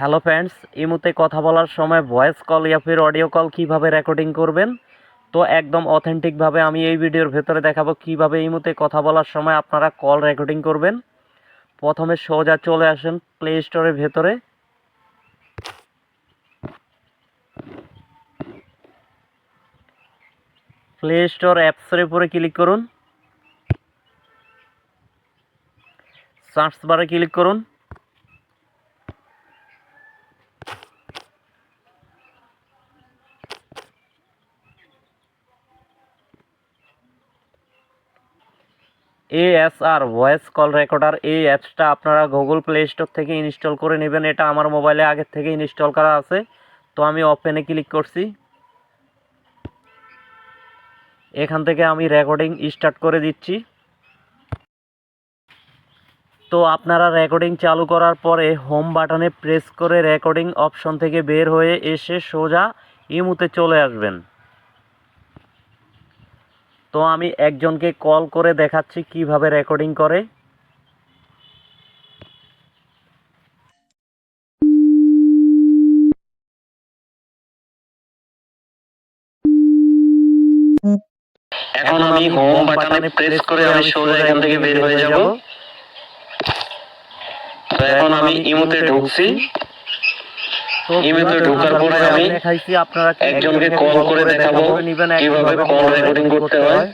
Hello friends, ইমোতে কথা বলার সময় ভয়েস কল ইয়া ফির অডিও কল কিভাবে রেকর্ডিং করবেন। তো একদম অথেন্টিকভাবে আমি এই ভিডিওর ভেতরে দেখাবো কিভাবে ইমোতে কথা বলার সময় আপনারা কল রেকর্ডিং করবেন। প্রথমে সোজা চলে আসেন প্লে স্টোরের ভেতরে। প্লে স্টোর অ্যাপসের উপরে ক্লিক করুন, সার্চ বারে ক্লিক করুন। ASR ভয়েস কল রেকর্ডার, এই অ্যাপসটা আপনারা গুগল প্লে স্টোর থেকে ইনস্টল করে নেবেন। এটা আমার মোবাইলে আগের থেকে ইনস্টল করা আছে। তো আমি ওপেনে ক্লিক করছি। এখান থেকে আমি রেকর্ডিং স্টার্ট করে দিচ্ছি। তো আপনারা রেকর্ডিং চালু করার পরে হোম বাটনে প্রেস করে রেকর্ডিং অপশন থেকে বের হয়ে এসে সোজা ইমোতে চলে আসবেন। তো আমি একজনকে কল করে দেখাচ্ছি কিভাবে রেকর্ডিং করে। এখন আমি হোম বাটনে প্রেস করে আমি সোজা এখান থেকে বের হয়ে যাব। তো এখন আমি ইমোতে ঢুকছি। ইমোতে ঢোকার পরে আমি দেখাইছি আপনারা একজনকে কল করে দেখাবো কিভাবে কল রেকর্ডিং করতে হয়।